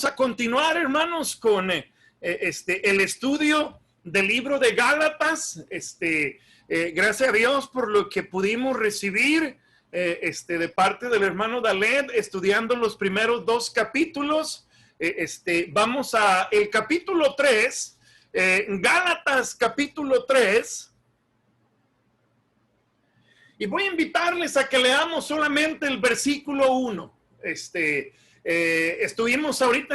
a continuar, hermanos, con el estudio del libro de Gálatas. Gracias a Dios por lo que pudimos recibir de parte del hermano Dalet, estudiando los primeros dos capítulos. Vamos a el capítulo 3, Gálatas capítulo 3. Y voy a invitarles a que leamos solamente el versículo 1. Estuvimos ahorita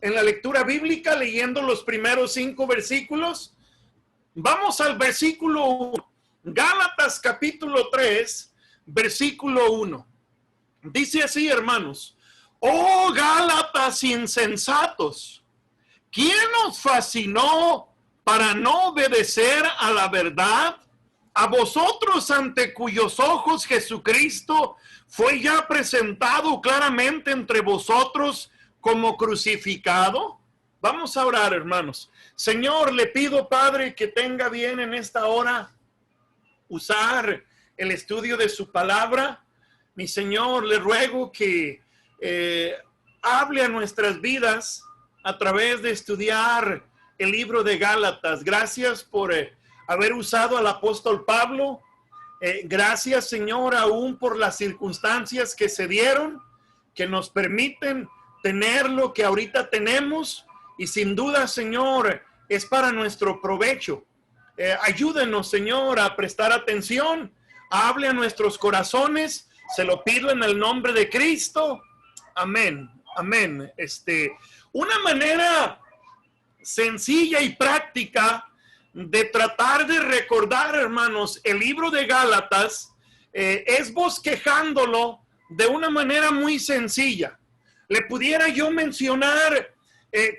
en la lectura bíblica leyendo los primeros 5 versículos. Vamos al versículo 1. Gálatas capítulo 3, versículo 1. Dice así, hermanos: oh Gálatas insensatos, ¿quién os fascinó para no obedecer a la verdad? A vosotros, ante cuyos ojos Jesucristo fue ya presentado claramente entre vosotros como crucificado. Vamos a orar, hermanos. Señor, le pido, Padre, que tenga bien en esta hora usar el estudio de su palabra. Mi Señor, le ruego que hable a nuestras vidas a través de estudiar el libro de Gálatas. Gracias por haber usado al apóstol Pablo. Gracias, Señor, aún por las circunstancias que se dieron, que nos permiten tener lo que ahorita tenemos, y sin duda, Señor, es para nuestro provecho. Ayúdenos, Señor, a prestar atención, hable a nuestros corazones, se lo pido en el nombre de Cristo. Amén, amén. Una manera sencilla y práctica de tratar de recordar, hermanos, el libro de Gálatas es bosquejándolo de una manera muy sencilla. Le pudiera yo mencionar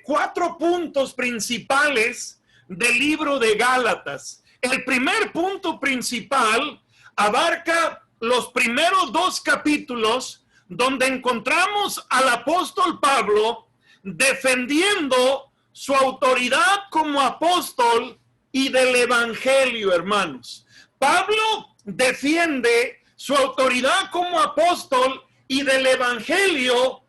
4 puntos principales del libro de Gálatas. El primer punto principal abarca los primeros 2 capítulos, donde encontramos al apóstol Pablo defendiendo su autoridad como apóstol y del evangelio, hermanos. Pablo defiende su autoridad como apóstol y del evangelio,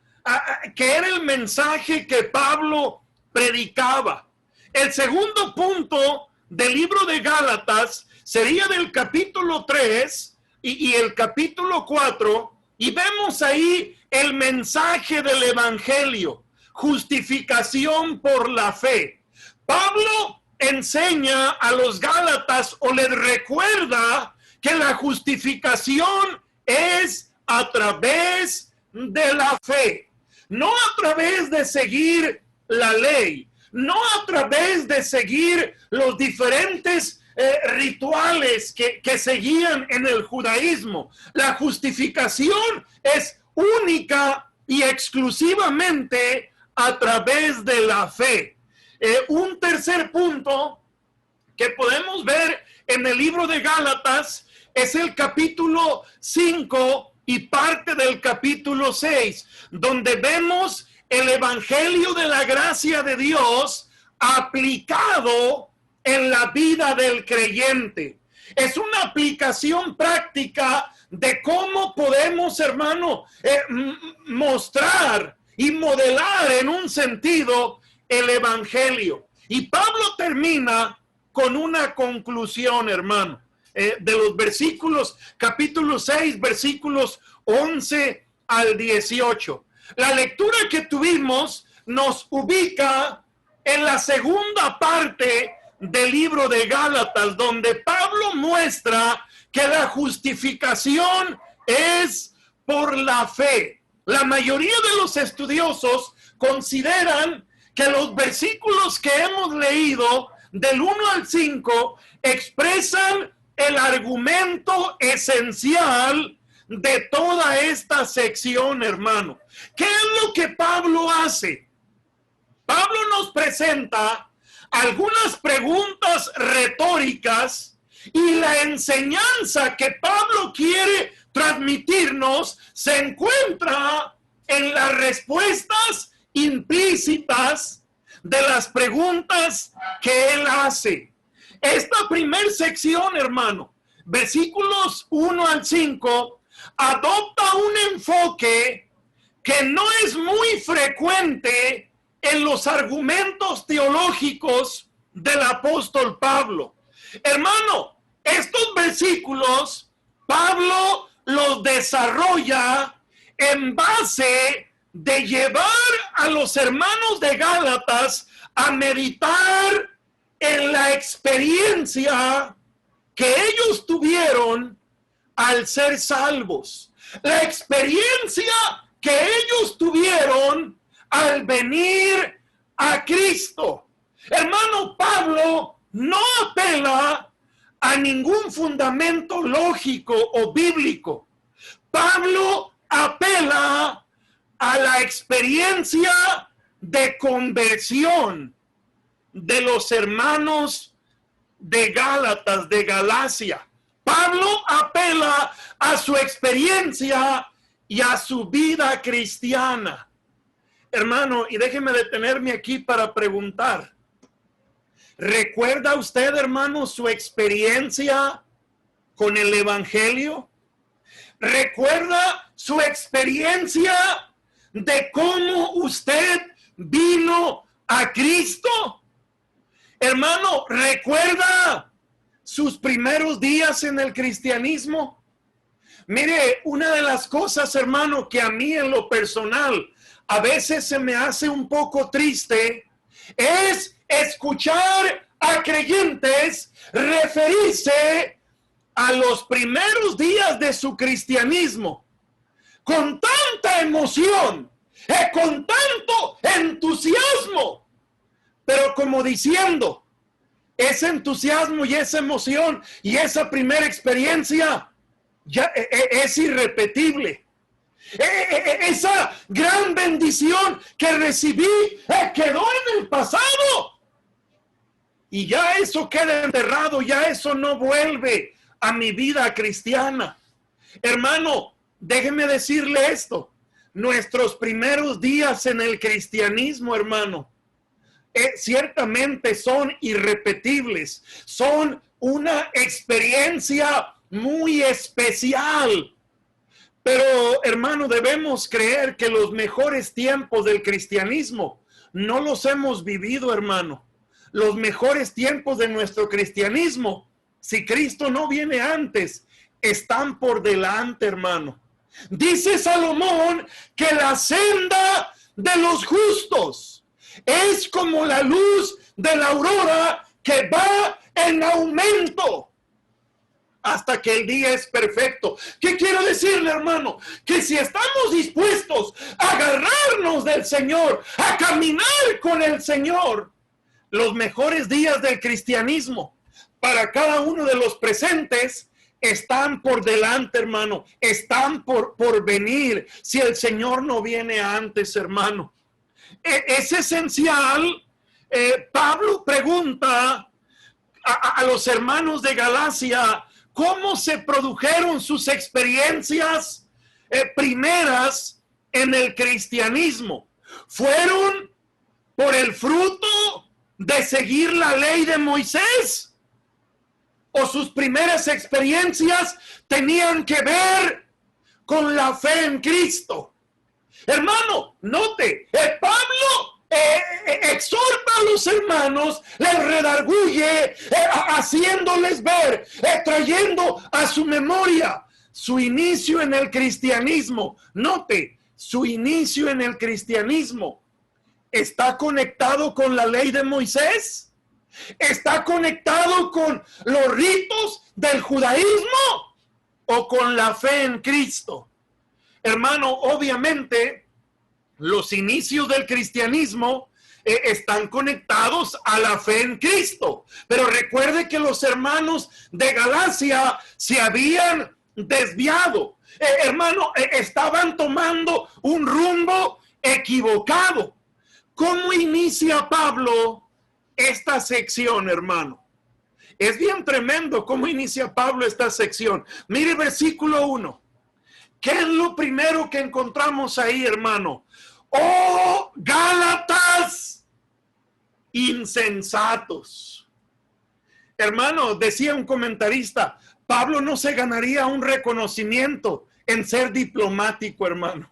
que era el mensaje que Pablo predicaba. El segundo punto del libro de Gálatas sería del capítulo 3 y el capítulo 4, y vemos ahí el mensaje del evangelio, justificación por la fe. Pablo enseña a los Gálatas, o les recuerda, que la justificación es a través de la fe, no a través de seguir la ley, no a través de seguir los diferentes rituales que seguían en el judaísmo. La justificación es única y exclusivamente a través de la fe. Un tercer punto que podemos ver en el libro de Gálatas es el capítulo 5 y parte del capítulo 6, donde vemos el evangelio de la gracia de Dios aplicado en la vida del creyente. Es una aplicación práctica de cómo podemos, hermano, mostrar y modelar en un sentido el evangelio. Y Pablo termina con una conclusión, hermano, de los versículos, capítulo 6, versículos 11 al 18. La lectura que tuvimos nos ubica en la segunda parte del libro de Gálatas, donde Pablo muestra que la justificación es por la fe. La mayoría de los estudiosos consideran que los versículos que hemos leído del 1 al 5 expresan el argumento esencial de toda esta sección, hermano. ¿Qué es lo que Pablo hace? Pablo nos presenta algunas preguntas retóricas, y la enseñanza que Pablo quiere transmitirnos se encuentra en las respuestas implícitas de las preguntas que él hace. Esta primer sección, hermano, versículos 1 al 5, adopta un enfoque que no es muy frecuente en los argumentos teológicos del apóstol Pablo. Hermano, estos versículos Pablo los desarrolla en base de llevar a los hermanos de Gálatas a meditar en la experiencia que ellos tuvieron al ser salvos, la experiencia que ellos tuvieron al venir a Cristo. Hermano, Pablo no apela a ningún fundamento lógico o bíblico. Pablo apela a la experiencia de conversión de los hermanos de Gálatas, de Galacia. Pablo apela a su experiencia y a su vida cristiana. Hermano, y déjeme detenerme aquí para preguntar. ¿Recuerda usted, hermano, su experiencia con el Evangelio? ¿Recuerda su experiencia de cómo usted vino a Cristo? Hermano, ¿recuerda sus primeros días en el cristianismo? Mire, una de las cosas, hermano, que a mí en lo personal a veces se me hace un poco triste es escuchar a creyentes referirse a los primeros días de su cristianismo con tanta emoción, con tanto entusiasmo, pero como diciendo, ese entusiasmo y esa emoción y esa primera experiencia ya es irrepetible. Esa gran bendición que recibí quedó en el pasado y ya eso queda enterrado, ya eso no vuelve a mi vida cristiana. Hermano, déjeme decirle esto: nuestros primeros días en el cristianismo, hermano, ciertamente son irrepetibles, son una experiencia muy especial. Pero, hermano, debemos creer que los mejores tiempos del cristianismo no los hemos vivido, hermano. Los mejores tiempos de nuestro cristianismo, si Cristo no viene antes, están por delante, hermano. Dice Salomón que la senda de los justos es como la luz de la aurora que va en aumento hasta que el día es perfecto. ¿Qué quiero decirle, hermano? Que si estamos dispuestos a agarrarnos del Señor, a caminar con el Señor, los mejores días del cristianismo para cada uno de los presentes están por delante, hermano. Están por venir si el Señor no viene antes, hermano. Es esencial. Pablo pregunta a los hermanos de Galacia cómo se produjeron sus experiencias primeras en el cristianismo. ¿Fueron por el fruto de seguir la ley de Moisés? ¿O sus primeras experiencias tenían que ver con la fe en Cristo? Hermano, note, Pablo exhorta a los hermanos, les redarguye, haciéndoles ver, trayendo a su memoria su inicio en el cristianismo. Note, su inicio en el cristianismo está conectado con la ley de Moisés, está conectado con los ritos del judaísmo o con la fe en Cristo. Hermano, obviamente los inicios del cristianismo están conectados a la fe en Cristo. Pero recuerde que los hermanos de Galacia se habían desviado. Hermano, estaban tomando un rumbo equivocado. ¿Cómo inicia Pablo esta sección, hermano? Es bien tremendo cómo inicia Pablo esta sección. Mire versículo 1. ¿Qué es lo primero que encontramos ahí, hermano? ¡Oh, Gálatas insensatos! Hermano, decía un comentarista, Pablo no se ganaría un reconocimiento en ser diplomático, hermano.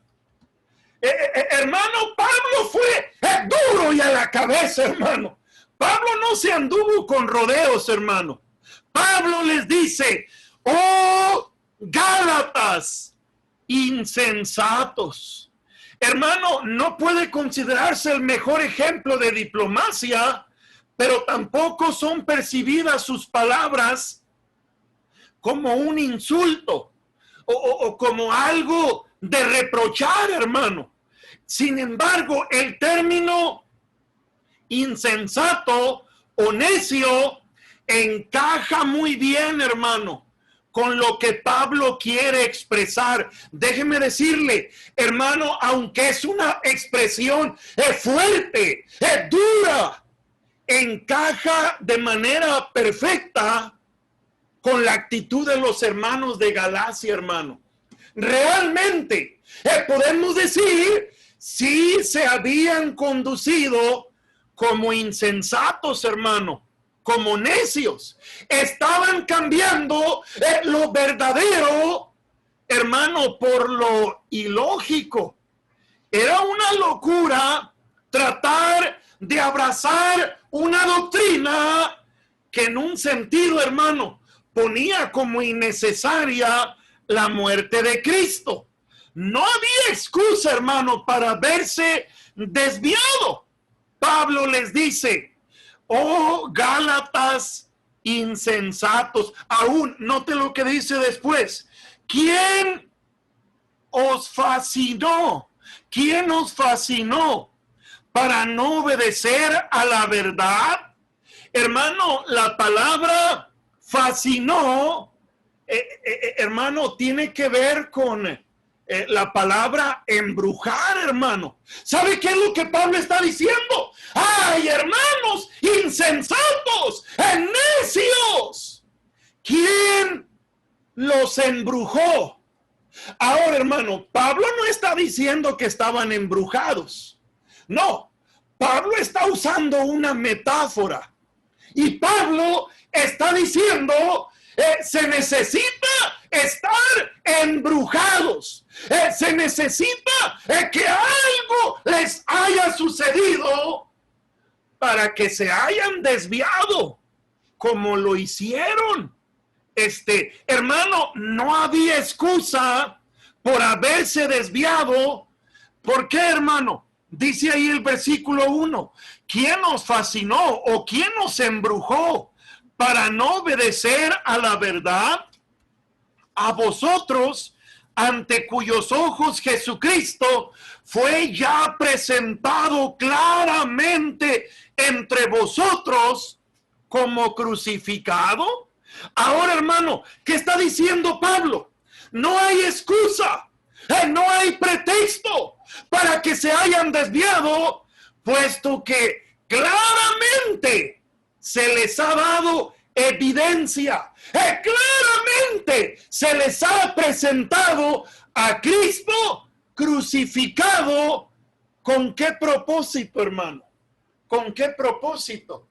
Hermano, Pablo fue duro y a la cabeza, hermano. Pablo no se anduvo con rodeos, hermano. Pablo les dice, oh Gálatas, insensatos. Hermano, no puede considerarse el mejor ejemplo de diplomacia, pero tampoco son percibidas sus palabras como un insulto o como algo de reprochar, hermano. Sin embargo, el término insensato o necio encaja muy bien, hermano, con lo que Pablo quiere expresar. Déjeme decirle, hermano, aunque es una expresión fuerte, dura, encaja de manera perfecta con la actitud de los hermanos de Galacia, hermano. Realmente, podemos decir, si se habían conducido como insensatos, hermano, como necios. Estaban cambiando lo verdadero, hermano, por lo ilógico. Era una locura tratar de abrazar una doctrina que en un sentido, hermano, ponía como innecesaria la muerte de Cristo. No había excusa, hermano, para verse desviado. Pablo les dice, oh Gálatas insensatos. Aún, note lo que dice después. ¿Quién os fascinó? ¿Quién os fascinó para no obedecer a la verdad? Hermano, la palabra fascinó, hermano, tiene que ver con la palabra embrujar, hermano. ¿Sabe qué es lo que Pablo está diciendo? ¡Ay, hermanos, insensatos, necios! ¿Quién los embrujó? Ahora, hermano, Pablo no está diciendo que estaban embrujados. No, Pablo está usando una metáfora. Y Pablo está diciendo, se necesita estar embrujados. Se necesita que algo les haya sucedido para que se hayan desviado como lo hicieron. Hermano, no había excusa por haberse desviado. ¿Por qué, hermano? Dice ahí el versículo 1, ¿quién nos fascinó o quién nos embrujó para no obedecer a la verdad? A vosotros, ante cuyos ojos Jesucristo fue ya presentado claramente entre vosotros como crucificado. Ahora, hermano, ¿qué está diciendo Pablo? No hay excusa, no hay pretexto para que se hayan desviado, puesto que claramente se les ha dado evidencia, claramente se les ha presentado a Cristo crucificado. ¿Con qué propósito, hermano? ¿Con qué propósito?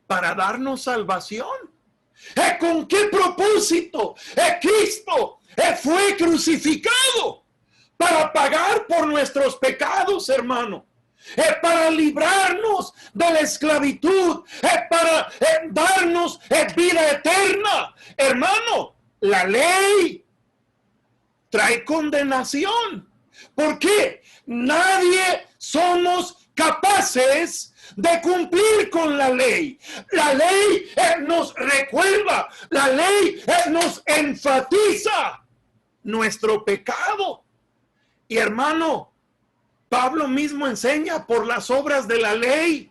Para darnos salvación. ¿Con qué propósito? Cristo fue crucificado para pagar por nuestros pecados, hermano. Para librarnos de la esclavitud, para darnos vida eterna. Hermano, la ley trae condenación. ¿Por qué? Nadie somos capaces de cumplir con la ley. La ley nos recuerda, la ley nos enfatiza nuestro pecado. Y hermano, Pablo mismo enseña, por las obras de la ley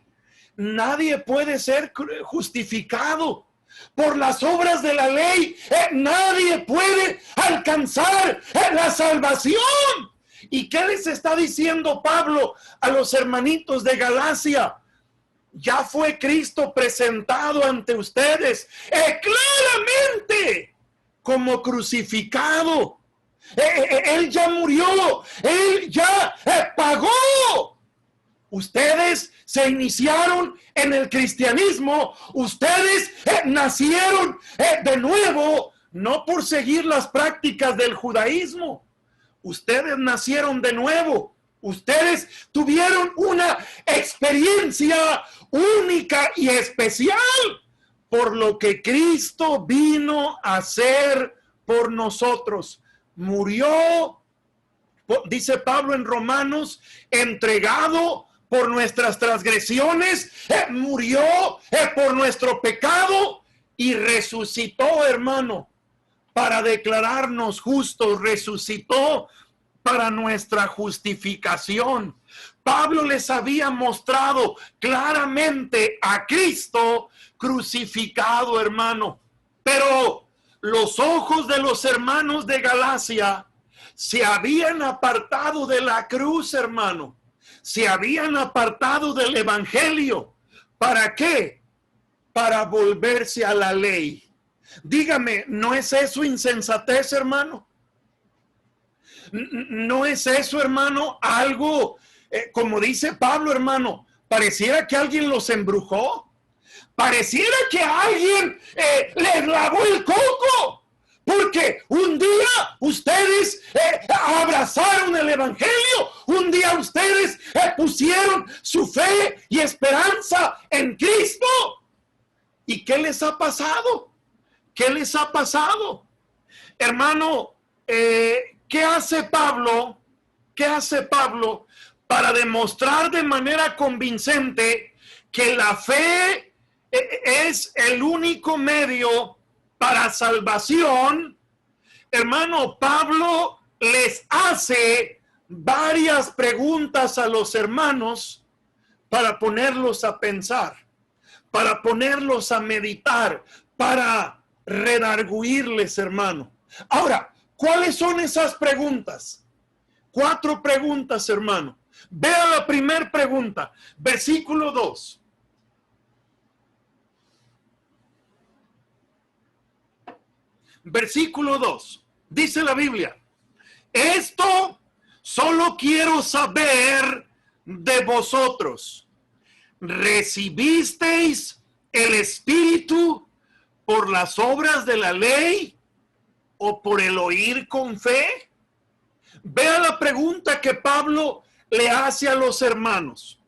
nadie puede ser justificado. Por las obras de la ley nadie puede alcanzar la salvación. ¿Y qué les está diciendo Pablo a los hermanitos de Galacia? Ya fue Cristo presentado ante ustedes claramente como crucificado. Él ya murió, Él ya pagó. Ustedes se iniciaron en el cristianismo, ustedes nacieron de nuevo, no por seguir las prácticas del judaísmo. Ustedes nacieron de nuevo. Ustedes tuvieron una experiencia única y especial por lo que Cristo vino a hacer por nosotros. Murió, dice Pablo en Romanos, entregado por nuestras transgresiones, murió por nuestro pecado y resucitó, hermano, para declararnos justos, resucitó para nuestra justificación. Pablo les había mostrado claramente a Cristo crucificado, hermano. Pero los ojos de los hermanos de Galacia se habían apartado de la cruz, hermano. Se habían apartado del evangelio. ¿Para qué? Para volverse a la ley. Dígame, ¿no es eso insensatez, hermano? ¿No es eso, hermano, algo, como dice Pablo, hermano, pareciera que alguien los embrujó? Pareciera que alguien les lavó el coco, porque un día ustedes abrazaron el evangelio, un día ustedes pusieron su fe y esperanza en Cristo. ¿Y qué les ha pasado? ¿Qué les ha pasado? Hermano, ¿qué hace Pablo? ¿Qué hace Pablo para demostrar de manera convincente que la fe es el único medio para salvación? Hermano, Pablo les hace varias preguntas a los hermanos para ponerlos a pensar, para ponerlos a meditar, para redarguirles, hermano. Ahora, ¿cuáles son esas preguntas? 4 preguntas, hermano. Vea la primera pregunta, versículo 2. Versículo 2. Dice la Biblia: esto solo quiero saber de vosotros. ¿Recibisteis el Espíritu por las obras de la ley o por el oír con fe? Vea la pregunta que Pablo le hace a los hermanos.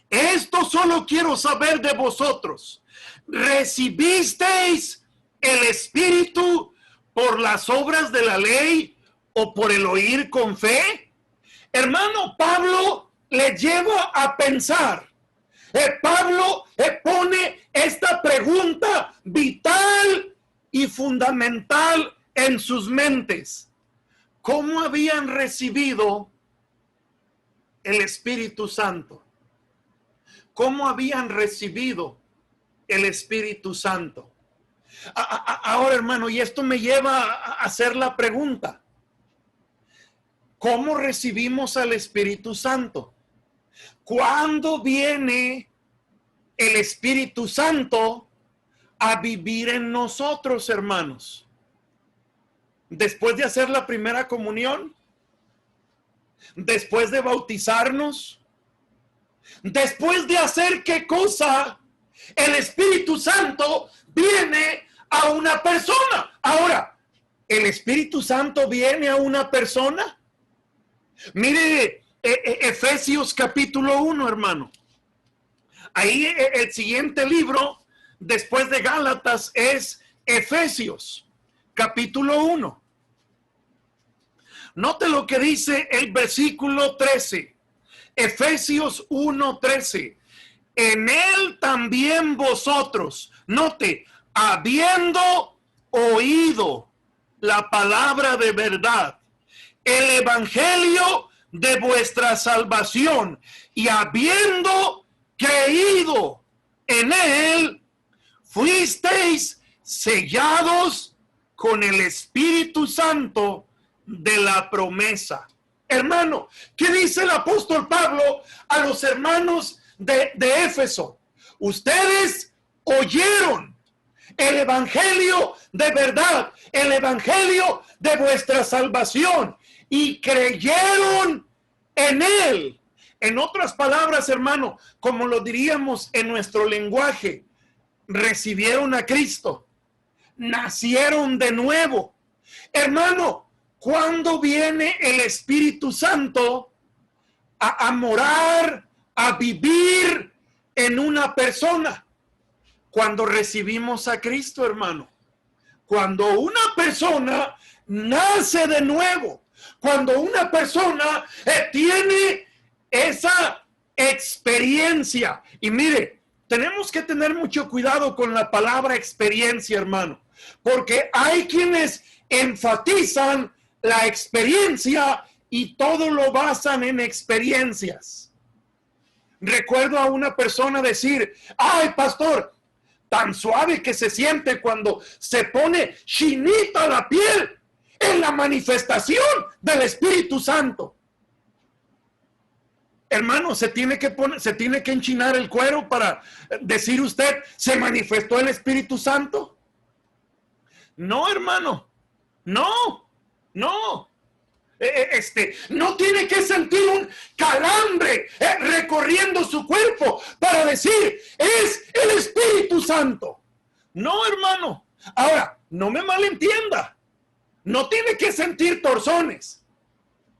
Esto solo quiero saber de vosotros. ¿Recibisteis el Espíritu por las obras de la ley o por el oír con fe? Hermano, Pablo le lleva a pensar. Pablo pone esta pregunta vital y fundamental en sus mentes. ¿Cómo habían recibido el Espíritu Santo? ¿Cómo habían recibido el Espíritu Santo? Ahora, hermano, y esto me lleva a hacer la pregunta: ¿cómo recibimos al Espíritu Santo? ¿Cuándo viene el Espíritu Santo a vivir en nosotros, hermanos? ¿Después de hacer la primera comunión? ¿Después de bautizarnos? ¿Después de hacer qué cosa? El Espíritu Santo viene a una persona. Ahora, ¿el Espíritu Santo viene a una persona? Mire, Efesios capítulo 1, hermano. Ahí el siguiente libro después de Gálatas es Efesios capítulo 1. Note lo que dice el versículo 13. Efesios 1:13. En él también vosotros, note, habiendo oído la palabra de verdad, el evangelio de vuestra salvación, y habiendo creído en él, fuisteis sellados con el Espíritu Santo de la promesa. Hermano, ¿qué dice el apóstol Pablo a los hermanos de Éfeso? Ustedes oyeron el evangelio de verdad, el evangelio de vuestra salvación, y creyeron en él. En otras palabras, hermano, como lo diríamos en nuestro lenguaje, recibieron a Cristo, nacieron de nuevo. Hermano, ¿Cuándo viene el Espíritu Santo a morar, a vivir en una persona? Cuando recibimos a Cristo, hermano. Cuando una persona nace de nuevo. Cuando una persona tiene esa experiencia. Y mire, tenemos que tener mucho cuidado con la palabra experiencia, hermano. Porque hay quienes enfatizan la experiencia y todo lo basan en experiencias. Recuerdo a una persona decir: ay, pastor, tan suave que se siente cuando se pone chinita la piel en la manifestación del Espíritu Santo. Hermano, se tiene que enchinar el cuero para decir usted: ¿se manifestó el Espíritu Santo? No, hermano, no. No tiene que sentir un calambre recorriendo su cuerpo para decir: es el Espíritu Santo. No, hermano. Ahora, no me malentienda. No tiene que sentir torzones.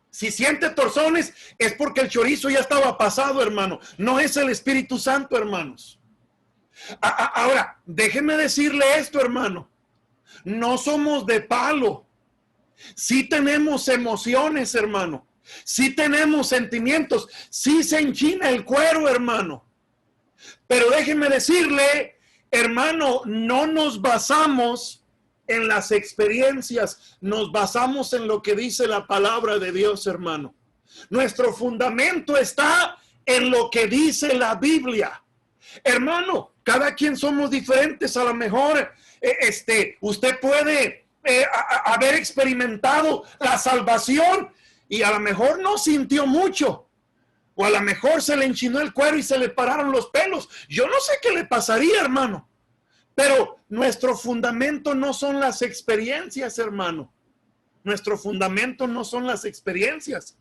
Si siente torzones es porque el chorizo ya estaba pasado, hermano. No es el Espíritu Santo, hermanos. Ahora, déjeme decirle esto, hermano. No somos de palo. Sí tenemos emociones, hermano. Sí tenemos sentimientos. Sí se enchina el cuero, hermano. Pero déjeme decirle, hermano, no nos basamos en las experiencias. Nos basamos en lo que dice la palabra de Dios, hermano. Nuestro fundamento está en lo que dice la Biblia. Hermano, cada quien somos diferentes. A lo mejor usted puede haber experimentado la salvación y a lo mejor no sintió mucho, o a lo mejor se le enchinó el cuero y se le pararon los pelos. Yo no sé qué le pasaría, hermano, pero nuestro fundamento no son las experiencias, hermano. Nuestro fundamento no son las experiencias.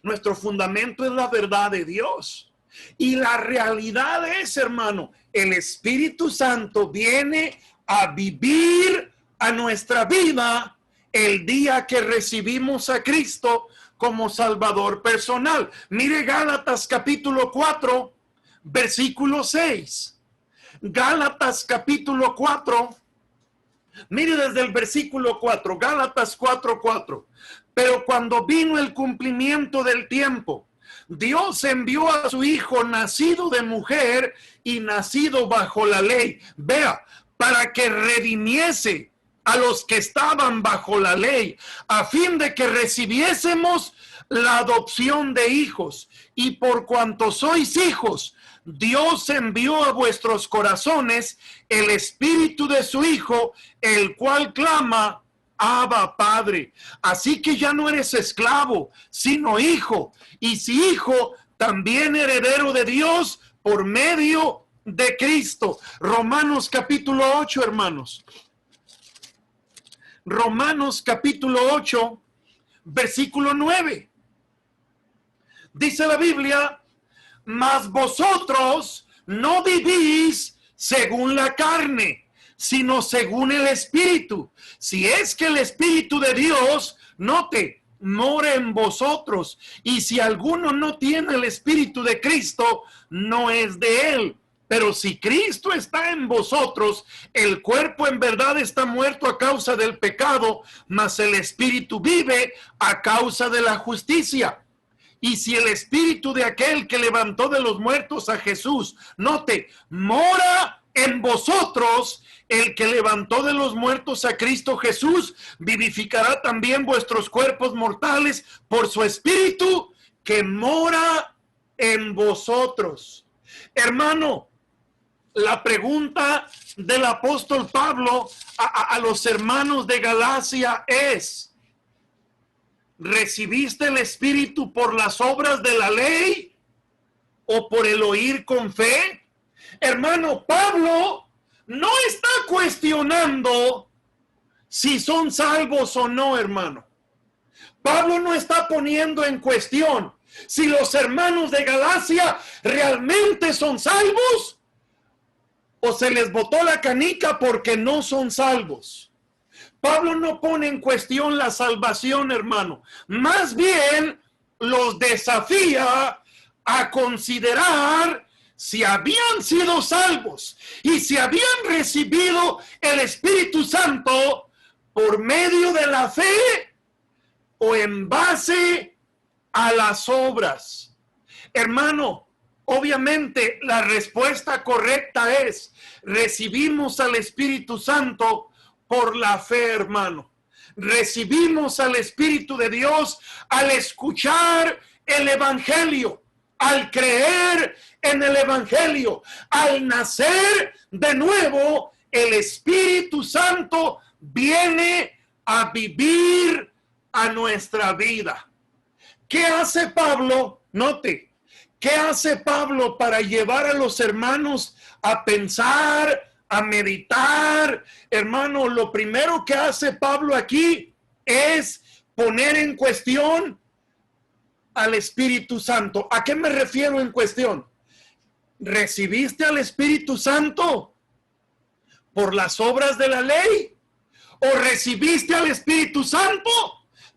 Nuestro fundamento es la verdad de Dios. Y la realidad es, hermano, el Espíritu Santo viene a vivir a nuestra vida el día que recibimos a Cristo como Salvador personal. Mire Gálatas capítulo 4, versículo 6. Gálatas capítulo 4. Mire desde el versículo 4, Gálatas 4:4. Pero cuando vino el cumplimiento del tiempo, Dios envió a su Hijo nacido de mujer y nacido bajo la ley. Vea, para que redimiese a los que estaban bajo la ley, a fin de que recibiésemos la adopción de hijos. Y por cuanto sois hijos, Dios envió a vuestros corazones el Espíritu de su Hijo, el cual clama: Abba, Padre. Así que ya no eres esclavo, sino hijo. Y si hijo, también heredero de Dios por medio de Cristo. Romanos capítulo 8, hermanos. Romanos capítulo 8, versículo 9. Dice la Biblia: mas vosotros no vivís según la carne, sino según el Espíritu. Si es que el Espíritu de Dios, note, mora en vosotros. Y si alguno no tiene el Espíritu de Cristo, no es de él. Pero si Cristo está en vosotros, el cuerpo en verdad está muerto a causa del pecado, mas el Espíritu vive a causa de la justicia. Y si el Espíritu de aquel que levantó de los muertos a Jesús, note, mora en vosotros, el que levantó de los muertos a Cristo Jesús, vivificará también vuestros cuerpos mortales por su Espíritu que mora en vosotros. Hermano, la pregunta del apóstol Pablo a los hermanos de Galacia es: ¿recibiste el Espíritu por las obras de la ley o por el oír con fe? Hermano, Pablo no está cuestionando si son salvos o no, hermano. Pablo no está poniendo en cuestión si los hermanos de Galacia realmente son salvos o se les botó la canica porque no son salvos. Pablo no pone en cuestión la salvación, hermano. Más bien los desafía a considerar si habían sido salvos y si habían recibido el Espíritu Santo por medio de la fe o en base a las obras. Hermano, obviamente la respuesta correcta es: recibimos al Espíritu Santo por la fe, hermano. Recibimos al Espíritu de Dios al escuchar el Evangelio, al creer en el Evangelio, al nacer de nuevo. El Espíritu Santo viene a vivir a nuestra vida. ¿Qué hace Pablo? Note, ¿qué hace Pablo para llevar a los hermanos a pensar, a meditar? Hermano, lo primero que hace Pablo aquí es poner en cuestión al Espíritu Santo. ¿A qué me refiero en cuestión? ¿Recibiste al Espíritu Santo por las obras de la ley? ¿O recibiste al Espíritu Santo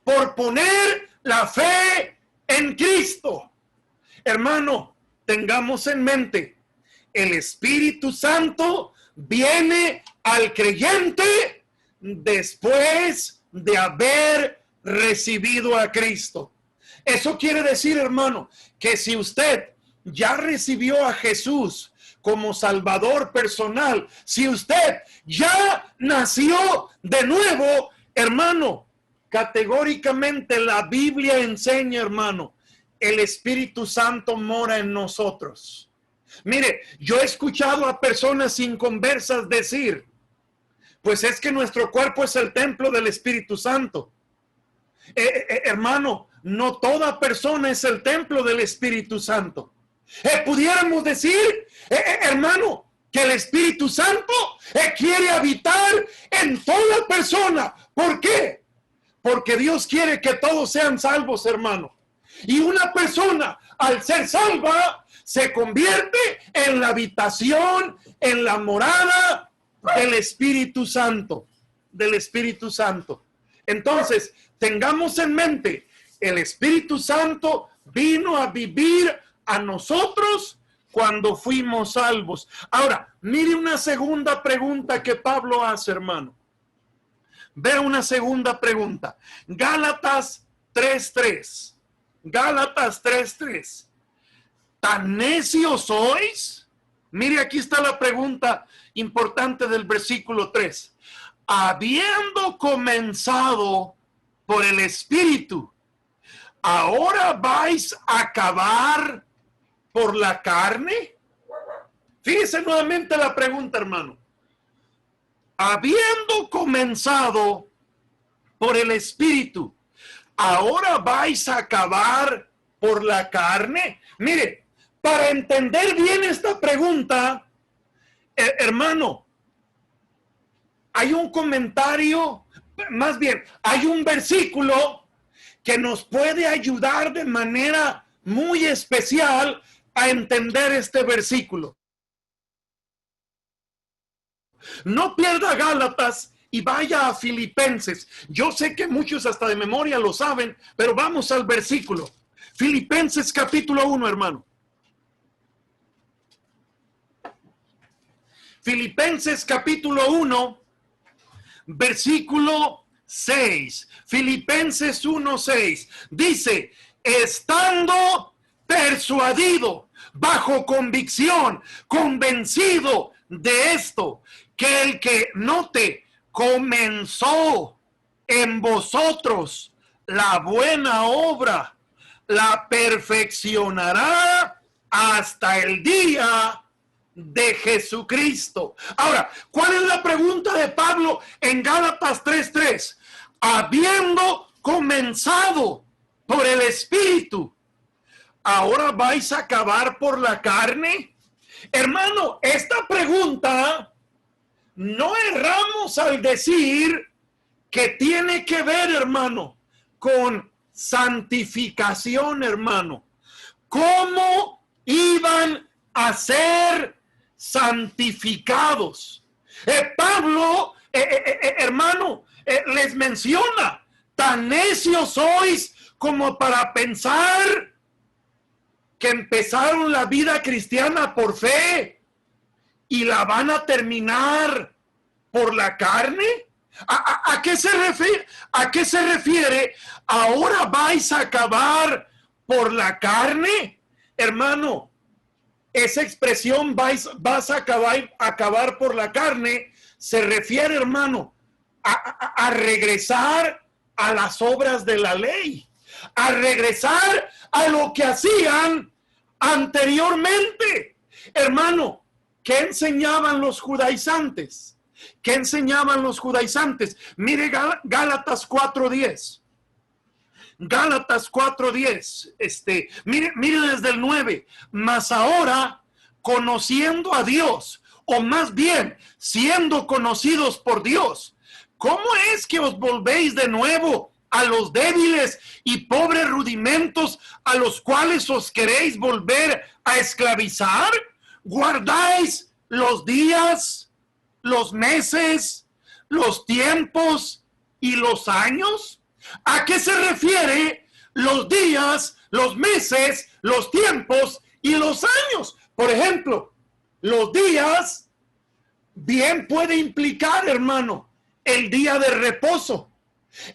por poner la fe en Cristo? Hermano, tengamos en mente, el Espíritu Santo viene al creyente después de haber recibido a Cristo. Eso quiere decir, hermano, que si usted ya recibió a Jesús como Salvador personal, si usted ya nació de nuevo, hermano, categóricamente la Biblia enseña, hermano, el Espíritu Santo mora en nosotros. Mire, yo he escuchado a personas inconversas decir: pues es que nuestro cuerpo es el templo del Espíritu Santo. Hermano, no toda persona es el templo del Espíritu Santo. Pudiéramos decir, hermano, que el Espíritu Santo quiere habitar en toda persona. ¿Por qué? Porque Dios quiere que todos sean salvos, hermano. Y una persona, al ser salva, se convierte en la habitación, en la morada del Espíritu Santo. Del Espíritu Santo. Entonces, tengamos en mente, el Espíritu Santo vino a vivir a nosotros cuando fuimos salvos. Ahora, mire una segunda pregunta que Pablo hace, hermano. Ve una segunda pregunta. Gálatas 3:3. Gálatas 3:3. ¿Tan necios sois? Mire, aquí está la pregunta importante del versículo 3. Habiendo comenzado por el Espíritu, ¿ahora vais a acabar por la carne? Fíjese nuevamente la pregunta, hermano. Habiendo comenzado por el Espíritu, ¿ahora vais a acabar por la carne? Mire, para entender bien esta pregunta, hermano, hay un comentario, más bien, hay un versículo que nos puede ayudar de manera muy especial a entender este versículo. No pierda Gálatas y vaya a Filipenses. Yo sé que muchos hasta de memoria lo saben, pero vamos al versículo. Filipenses capítulo 1, hermano. Filipenses capítulo 1, versículo 6. Filipenses 1:6. Dice: estando persuadido, bajo convicción, convencido de esto, que el que note comenzó en vosotros la buena obra, la perfeccionará hasta el día de Jesucristo. Ahora, ¿cuál es la pregunta de Pablo en Gálatas 3:3? Habiendo comenzado por el Espíritu, ¿ahora vais a acabar por la carne? Hermano, esta pregunta no erramos al decir que tiene que ver, hermano, con santificación, hermano. ¿Cómo iban a ser santificados? Pablo Hermano, les menciona, tan necios sois como para pensar que empezaron la vida cristiana por fe y la van a terminar por la carne. ¿A qué se refiere? ¿A qué se refiere? ¿Ahora vais a acabar por la carne? Hermano, esa expresión vas a acabar por la carne se refiere, hermano, a regresar a las obras de la ley, a regresar a lo que hacían anteriormente. Hermano, ¿qué enseñaban los judaizantes? ¿Qué enseñaban los judaizantes? Mire Gálatas 4:10. Gálatas 4:10. Mire desde el 9. Mas ahora, conociendo a Dios, o más bien, siendo conocidos por Dios, ¿cómo es que os volvéis de nuevo a los débiles y pobres rudimentos a los cuales os queréis volver a esclavizar? ¿Guardáis los días, los meses, los tiempos y los años? ¿A qué se refiere los días, los meses, los tiempos y los años? Por ejemplo, los días bien puede implicar, hermano, el día de reposo.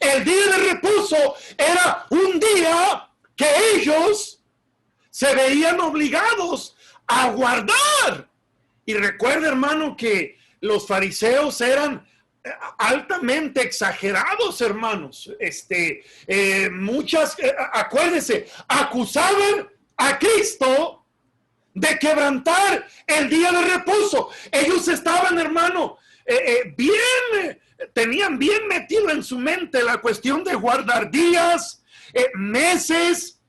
El día de reposo era un día que ellos se veían obligados a guardar. Y recuerda, hermano, que los fariseos eran altamente exagerados, hermanos. Acuérdense, acusaban a Cristo de quebrantar el día de reposo. Ellos estaban, hermano, tenían bien metido en su mente la cuestión de guardar días, meses.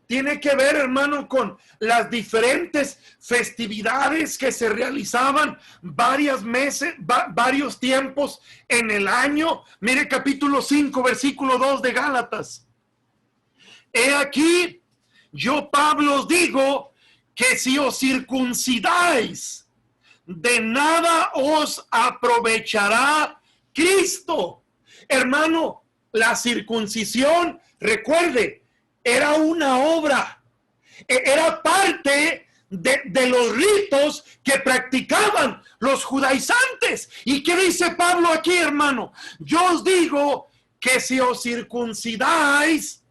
Tiene que ver, hermano, con las diferentes festividades que se realizaban varios tiempos en el año. Mire capítulo 5, versículo 2 de Gálatas. He aquí, yo Pablo os digo que si os circuncidáis, de nada os aprovechará Cristo. Hermano, la circuncisión, recuerde, era una obra, era parte de los ritos que practicaban los judaizantes. ¿Y qué dice Pablo aquí, hermano? Yo os digo que si os circuncidáis,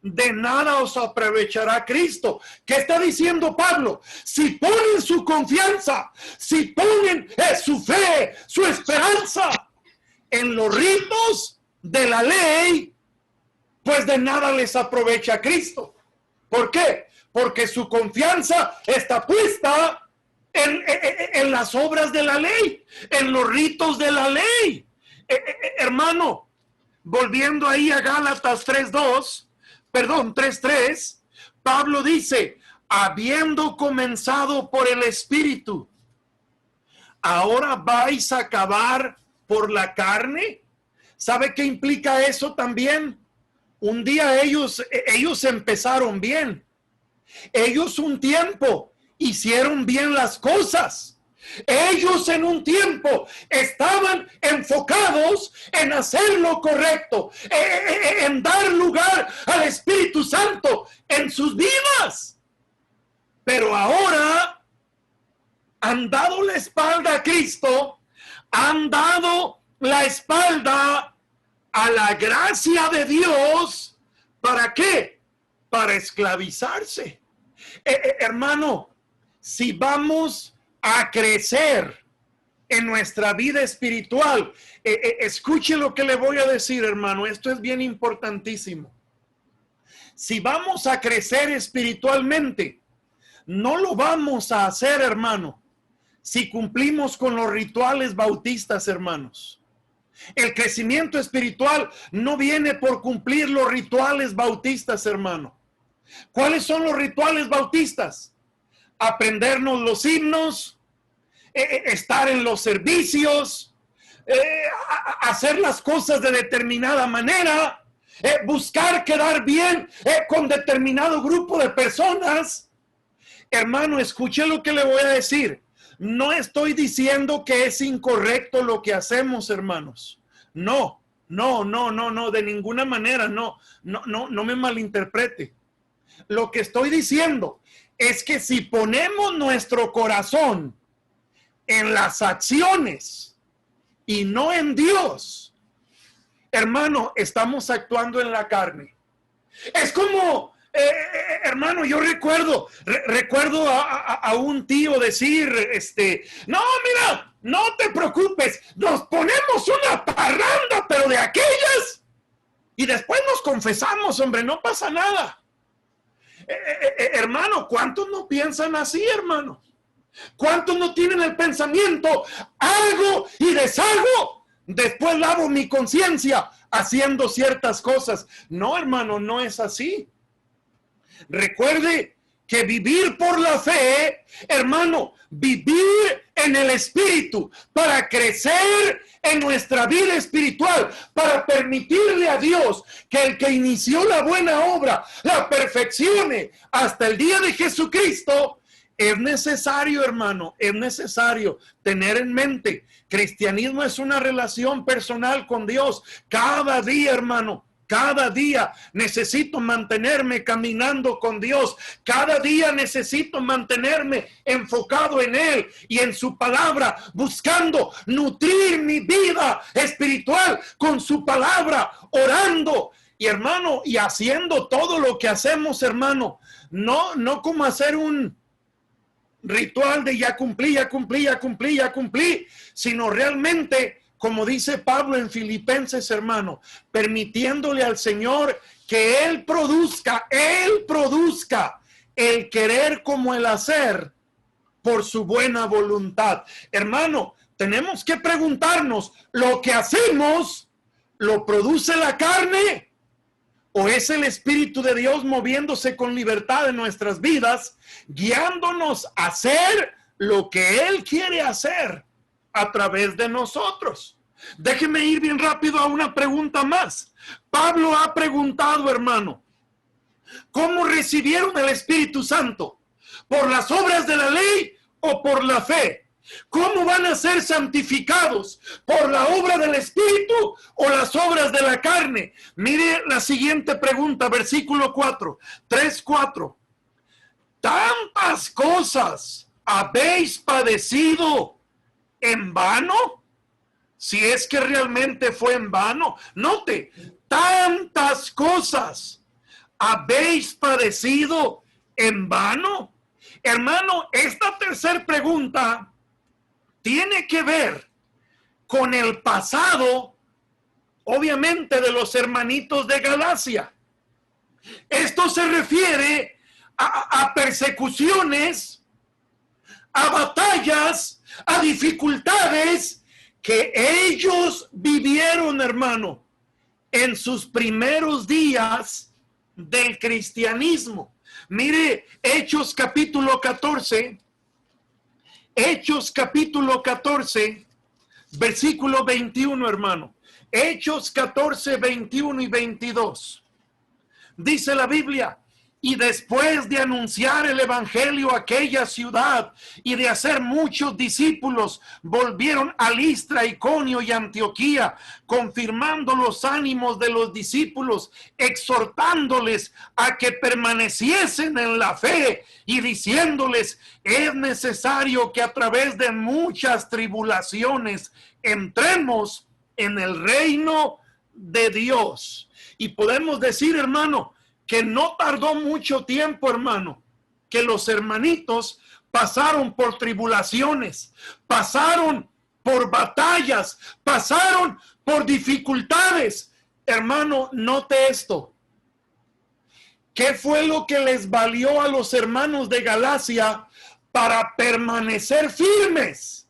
de nada os aprovechará Cristo. ¿Qué está diciendo Pablo? Si ponen su confianza, si ponen su fe, su esperanza en los ritos de la ley, pues de nada les aprovecha Cristo. ¿Por qué? Porque su confianza está puesta en las obras de la ley, en los ritos de la ley. Hermano, volviendo ahí a Gálatas 3:3, Pablo dice, habiendo comenzado por el Espíritu, ¿ahora vais a acabar por la carne? ¿Sabe qué implica eso también? Un día ellos empezaron bien. Ellos un tiempo hicieron bien las cosas. Ellos en un tiempo estaban enfocados en hacer lo correcto, en dar lugar al Espíritu Santo en sus vidas. Pero ahora han dado la espalda a Cristo, han dado la espalda a la gracia de Dios. ¿Para qué? Para esclavizarse. Hermano, si vamos a crecer en nuestra vida espiritual, escuche lo que le voy a decir, hermano, esto es bien importantísimo. Si vamos a crecer espiritualmente, no lo vamos a hacer, hermano, si cumplimos con los rituales bautistas, hermanos. El crecimiento espiritual no viene por cumplir los rituales bautistas, hermano. ¿Cuáles son los rituales bautistas? Aprendernos los himnos, estar en los servicios, hacer las cosas de determinada manera, buscar quedar bien con determinado grupo de personas. Hermano, escuche lo que le voy a decir. no estoy diciendo que es incorrecto lo que hacemos, hermanos. No, de ninguna manera, no me malinterprete. Lo que estoy diciendo es que si ponemos nuestro corazón en las acciones y no en Dios, hermano, estamos actuando en la carne. Es como, hermano, yo recuerdo a un tío decir, no, mira, no te preocupes, nos ponemos una parranda, pero de aquellas, y después nos confesamos, hombre, no pasa nada. Hermano, ¿cuántos no piensan así, hermano? ¿Cuántos no tienen el pensamiento, hago y deshago, después lavo mi conciencia haciendo ciertas cosas? No, hermano, no es así. Recuerde que vivir por la fe, hermano, vivir en el Espíritu para crecer en nuestra vida espiritual, para permitirle a Dios que el que inició la buena obra la perfeccione hasta el día de Jesucristo. Es necesario, hermano, es necesario tener en mente, cristianismo es una relación personal con Dios. Cada día, hermano, cada día necesito mantenerme caminando con Dios. Cada día necesito mantenerme enfocado en Él y en su palabra, buscando nutrir mi vida espiritual con su palabra, orando. Y hermano, y haciendo todo lo que hacemos, hermano, no como hacer un ritual de ya cumplí, sino realmente, como dice Pablo en Filipenses, hermano, permitiéndole al Señor que Él produzca el querer como el hacer por su buena voluntad. Hermano, tenemos que preguntarnos, ¿lo que hacemos lo produce la carne? ¿O es el Espíritu de Dios moviéndose con libertad en nuestras vidas, guiándonos a hacer lo que Él quiere hacer a través de nosotros? Déjeme ir bien rápido a una pregunta más. Pablo ha preguntado, hermano, ¿cómo recibieron el Espíritu Santo? ¿Por las obras de la ley o por la fe? ¿Cómo van a ser santificados? ¿Por la obra del Espíritu o las obras de la carne? Mire la siguiente pregunta, versículo 4, 3:4. ¿Tantas cosas habéis padecido en vano? Si es que realmente fue en vano. Note, tantas cosas habéis padecido en vano. Hermano, esta tercera pregunta tiene que ver con el pasado, obviamente, de los hermanitos de Galacia. Esto se refiere a persecuciones, a batallas, a dificultades que ellos vivieron, hermano, en sus primeros días del cristianismo. Mire, Hechos capítulo 14, versículo 21, hermano. Hechos 14, 21 y 22. Dice la Biblia: y después de anunciar el evangelio a aquella ciudad y de hacer muchos discípulos, volvieron a Listra, Iconio y Antioquía, confirmando los ánimos de los discípulos, exhortándoles a que permaneciesen en la fe y diciéndoles: es necesario que a través de muchas tribulaciones entremos en el reino de Dios. Y podemos decir, hermano, que no tardó mucho tiempo, hermano, que los hermanitos pasaron por tribulaciones, pasaron por batallas, pasaron por dificultades. Hermano, note esto. ¿Qué fue lo que les valió a los hermanos de Galacia para permanecer firmes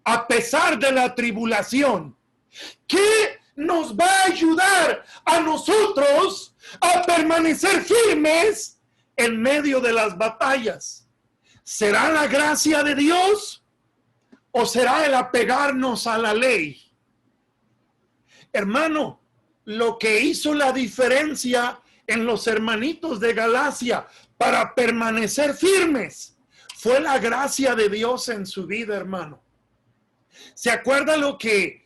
a pesar de la tribulación? ¿Qué nos va a ayudar a nosotros a permanecer firmes en medio de las batallas? ¿Será la gracia de Dios o será el apegarnos a la ley? Hermano, lo que hizo la diferencia en los hermanitos de Galacia para permanecer firmes fue la gracia de Dios en su vida, hermano. ¿Se acuerda lo que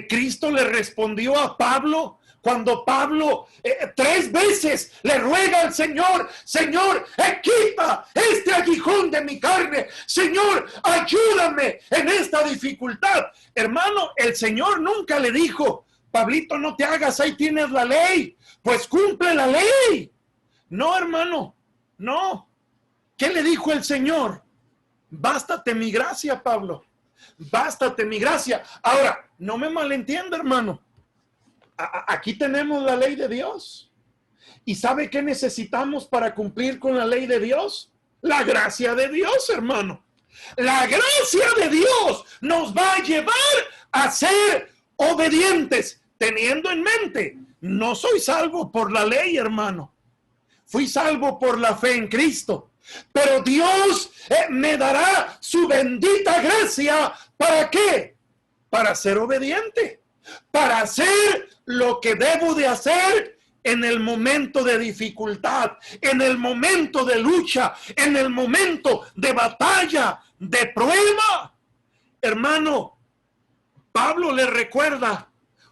Cristo le respondió a Pablo? Cuando Pablo 3 veces le ruega al Señor, Señor, quita este aguijón de mi carne. Señor, ayúdame en esta dificultad. Hermano, el Señor nunca le dijo, Pablito, no te hagas, ahí tienes la ley. Pues cumple la ley. No, hermano, no. ¿Qué le dijo el Señor? Bástate mi gracia, Pablo. Bástate mi gracia. Ahora, no me malentienda, hermano. Aquí tenemos la ley de Dios. ¿Y sabe qué necesitamos para cumplir con la ley de Dios? La gracia de Dios, hermano. La gracia de Dios nos va a llevar a ser obedientes, teniendo en mente, no soy salvo por la ley, hermano. Fui salvo por la fe en Cristo. Pero Dios me dará su bendita gracia. ¿Para qué? Para ser obediente. Para hacer lo que debo de hacer en el momento de dificultad, en el momento de lucha, en el momento de batalla, de prueba. Hermano, Pablo le recuerda,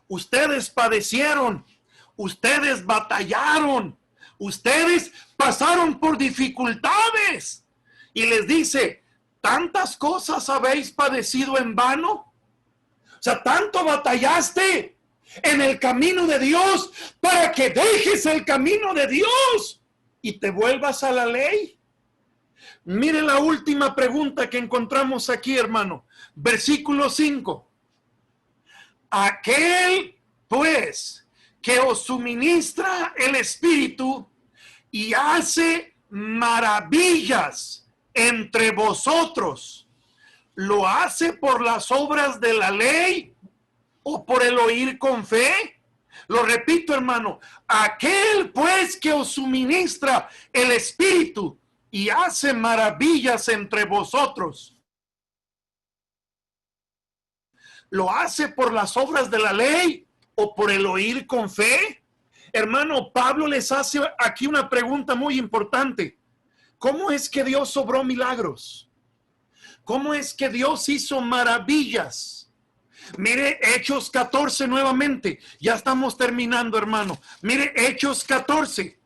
ustedes padecieron, ustedes batallaron, ustedes pasaron por dificultades. Y les dice, ¿tantas cosas habéis padecido en vano? O sea, tanto batallaste en el camino de Dios para que dejes el camino de Dios y te vuelvas a la ley. Mire la última pregunta que encontramos aquí, hermano. Versículo 5. Aquel, pues, que os suministra el Espíritu y hace maravillas entre vosotros, ¿lo hace por las obras de la ley o por el oír con fe? Lo repito, hermano, aquel pues que os suministra el Espíritu y hace maravillas entre vosotros, ¿lo hace por las obras de la ley o por el oír con fe? Hermano, Pablo les hace aquí una pregunta muy importante. ¿Cómo es que Dios obró milagros? ¿Cómo es que Dios hizo maravillas? Mire Hechos 14 nuevamente. Ya estamos terminando, hermano. Mire Hechos 14,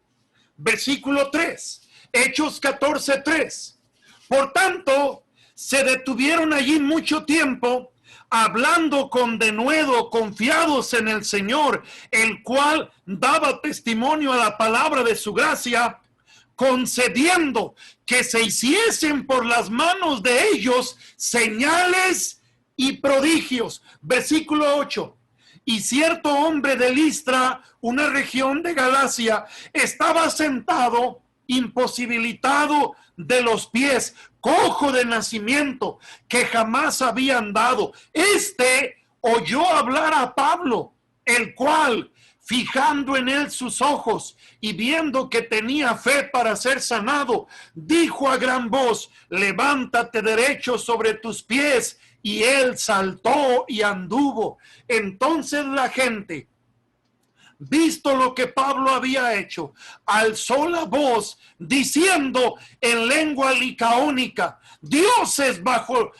versículo 3. Hechos 14, 3. Por tanto, se detuvieron allí mucho tiempo, hablando con denuedo, confiados en el Señor, el cual daba testimonio a la palabra de su gracia, concediendo que se hiciesen por las manos de ellos señales y prodigios. Versículo 8. Y cierto hombre de Listra, una región de Galacia, estaba sentado, imposibilitado de los pies, cojo de nacimiento, que jamás había andado. Este oyó hablar a Pablo, el cual, fijando en él sus ojos y viendo que tenía fe para ser sanado, dijo a gran voz, levántate derecho sobre tus pies. Y él saltó y anduvo. Entonces la gente, visto lo que Pablo había hecho, alzó la voz diciendo en lengua licaónica, dioses bajo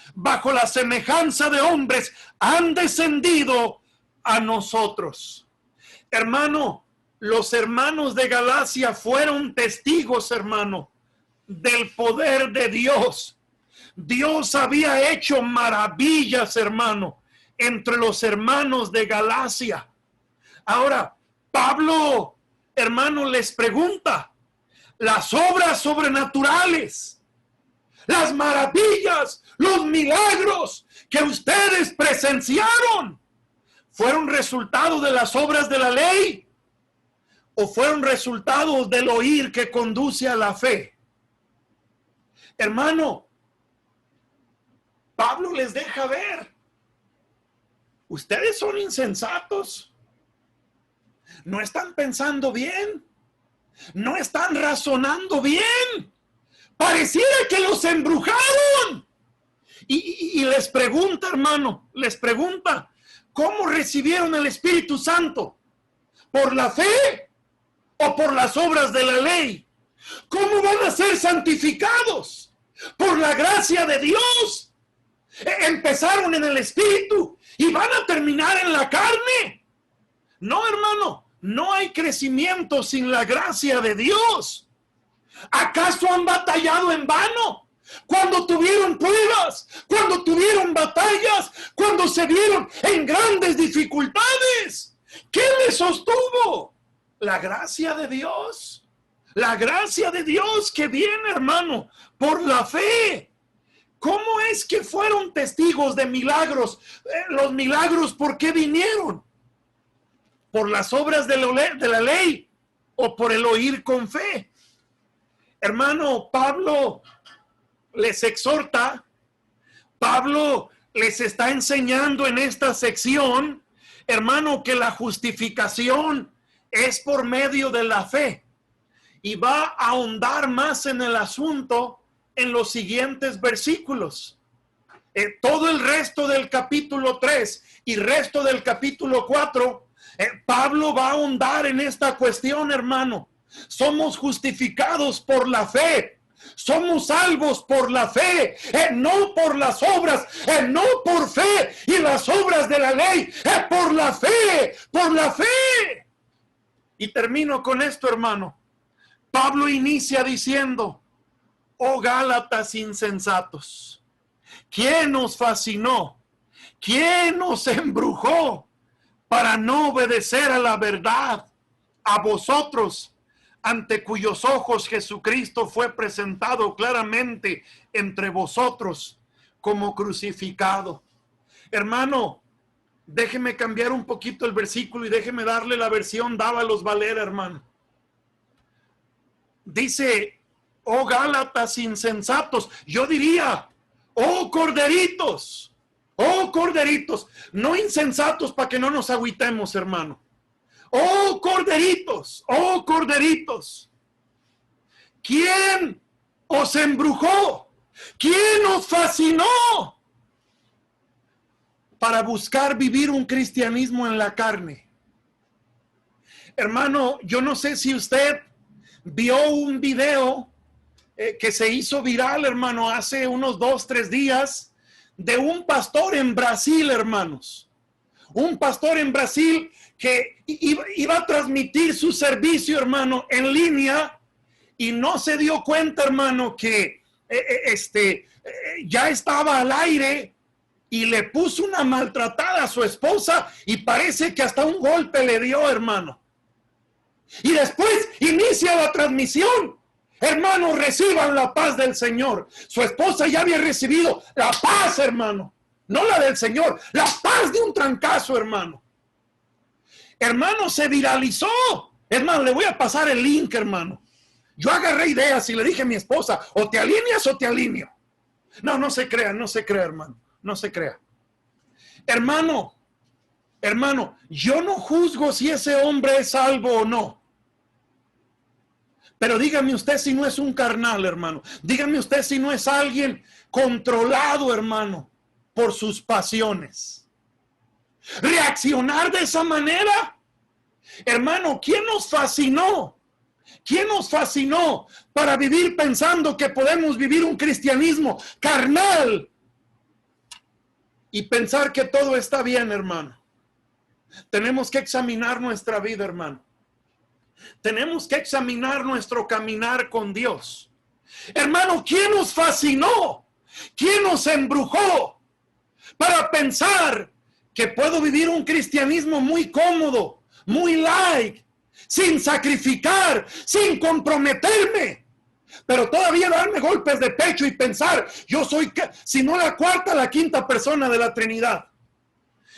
la semejanza de hombres han descendido a nosotros. Hermano, los hermanos de Galacia fueron testigos, hermano, del poder de Dios. Dios había hecho maravillas, hermano, entre los hermanos de Galacia. Ahora, Pablo, hermano, les pregunta, las obras sobrenaturales, las maravillas, los milagros que ustedes presenciaron, ¿fueron resultado de las obras de la ley o fueron resultados del oír que conduce a la fe? Hermano, Pablo les deja ver, ustedes son insensatos, no están pensando bien, no están razonando bien, pareciera que los embrujaron. Y les pregunta, hermano, les pregunta, ¿cómo recibieron el Espíritu Santo? ¿Por la fe o por las obras de la ley? ¿Cómo van a ser santificados? por la gracia de Dios. Empezaron en el espíritu y van a terminar en la carne. No, hermano, no hay crecimiento sin la gracia de Dios. ¿Acaso han batallado en vano? Cuando tuvieron pruebas, cuando tuvieron batallas, cuando se vieron en grandes dificultades, ¿qué les sostuvo? La gracia de Dios. La gracia de Dios que viene, hermano, por la fe. ¿Cómo es que fueron testigos de milagros? Los milagros, ¿por qué vinieron? ¿Por las obras de la ley o por el oír con fe? Hermano, Pablo les exhorta, Pablo les está enseñando en esta sección, hermano, que la justificación es por medio de la fe. Y va a ahondar más en el asunto en los siguientes versículos. Todo el resto del capítulo 3 y resto del capítulo 4, Pablo va a ahondar en esta cuestión, hermano. Somos justificados por la fe. Somos salvos por la fe, no por las obras, no por fe y las obras de la ley, por la fe, por la fe. Y termino con esto, hermano. Pablo inicia diciendo: oh Gálatas insensatos, ¿quién os fascinó? ¿Quién os embrujó para no obedecer a la verdad? A vosotros, ante cuyos ojos Jesucristo fue presentado claramente entre vosotros como crucificado. Hermano, déjeme cambiar un poquito el versículo y déjeme darle la versión Dávalos Valera, hermano. Dice: oh Gálatas insensatos. Yo diría: oh corderitos, no insensatos para que no nos agüitemos, hermano. Oh corderitos, ¿quién os embrujó? ¿Quién os fascinó para buscar vivir un cristianismo en la carne? Hermano, yo no sé si usted vio un video que se hizo viral, hermano, hace unos 2-3 días, de un pastor en Brasil, hermanos. Un pastor en Brasil que iba a transmitir su servicio, hermano, en línea, y no se dio cuenta, hermano, que ya estaba al aire y le puso una maltratada a su esposa y parece que hasta un golpe le dio, hermano. Y después inicia la transmisión. Hermanos, reciban la paz del Señor. Su esposa ya había recibido la paz, hermano. No la del Señor, la paz de un trancazo, hermano. Hermano, se viralizó. Hermano, le voy a pasar el link, hermano. Yo agarré ideas y le dije a mi esposa: o te alineas o te alineo. No se crea, hermano. No se crea. Hermano, yo no juzgo si ese hombre es salvo o no. Pero dígame usted si no es un carnal, hermano. Dígame usted si no es alguien controlado, hermano, por sus pasiones. Reaccionar de esa manera. Hermano, ¿quién nos fascinó? ¿Quién nos fascinó para vivir pensando que podemos vivir un cristianismo carnal y pensar que todo está bien, hermano? Tenemos que examinar nuestra vida, hermano. Tenemos que examinar nuestro caminar con Dios. Hermano, ¿quién nos fascinó? ¿Quién nos embrujó para pensar que puedo vivir un cristianismo muy cómodo, muy light, sin sacrificar, sin comprometerme, pero todavía darme golpes de pecho y pensar: yo soy, si no la cuarta, la quinta persona de la Trinidad?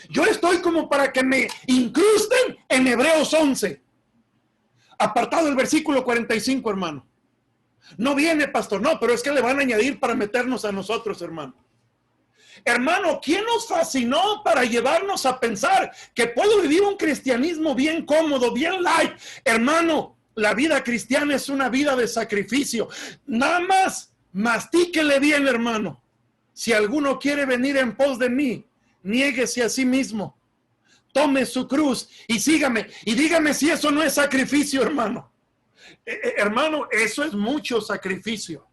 Yo estoy como para que me incrusten en Hebreos 11, apartado del versículo 45, hermano. No viene, pastor, no, pero es que le van a añadir para meternos a nosotros, hermano. Hermano, ¿quién nos fascinó para llevarnos a pensar que puedo vivir un cristianismo bien cómodo, bien light? Hermano, la vida cristiana es una vida de sacrificio. Nada más mastíquele bien, hermano. Si alguno quiere venir en pos de mí, niéguese a sí mismo. Tome su cruz y sígame. Y dígame si eso no es sacrificio, hermano. Hermano, eso es mucho sacrificio.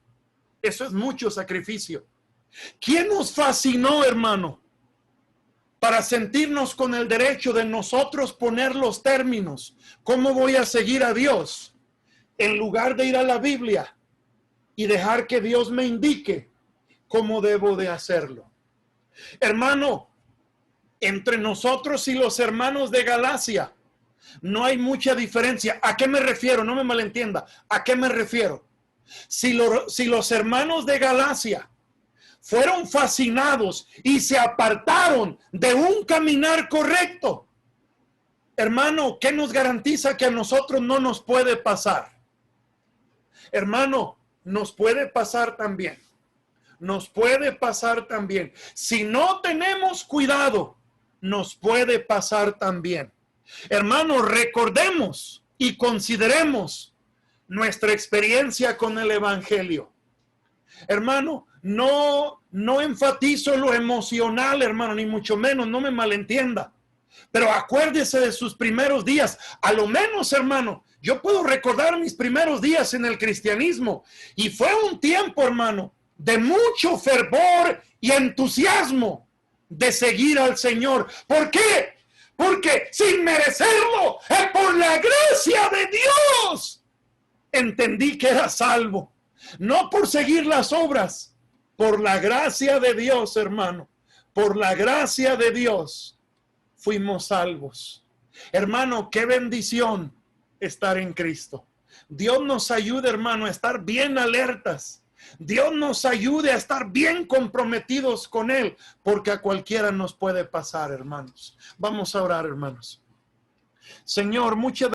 Eso es mucho sacrificio. ¿Quién nos fascinó, hermano, para sentirnos con el derecho de nosotros poner los términos? ¿Cómo voy a seguir a Dios? En lugar de ir a la Biblia y dejar que Dios me indique cómo debo de hacerlo. Hermano, entre nosotros y los hermanos de Galacia no hay mucha diferencia. ¿A qué me refiero? No me malentienda. ¿A qué me refiero? Si los hermanos de Galacia fueron fascinados y se apartaron de un caminar correcto, hermano, ¿qué nos garantiza que a nosotros no nos puede pasar? Hermano, nos puede pasar también. Nos puede pasar también. Si no tenemos cuidado, nos puede pasar también. Hermano, recordemos y consideremos nuestra experiencia con el Evangelio. Hermano, no enfatizo lo emocional, hermano, ni mucho menos, no me malentienda. Pero acuérdese de sus primeros días. A lo menos, hermano, yo puedo recordar mis primeros días en el cristianismo. Y fue un tiempo, hermano, de mucho fervor y entusiasmo de seguir al Señor. ¿Por qué? Porque sin merecerlo, es por la gracia de Dios. Entendí que era salvo. No por seguir las obras, por la gracia de Dios, hermano. Por la gracia de Dios fuimos salvos. Hermano, qué bendición estar en Cristo. Dios nos ayude, hermano, a estar bien alertas. Dios nos ayude a estar bien comprometidos con Él, porque a cualquiera nos puede pasar, hermanos. Vamos a orar, hermanos. Señor, muchas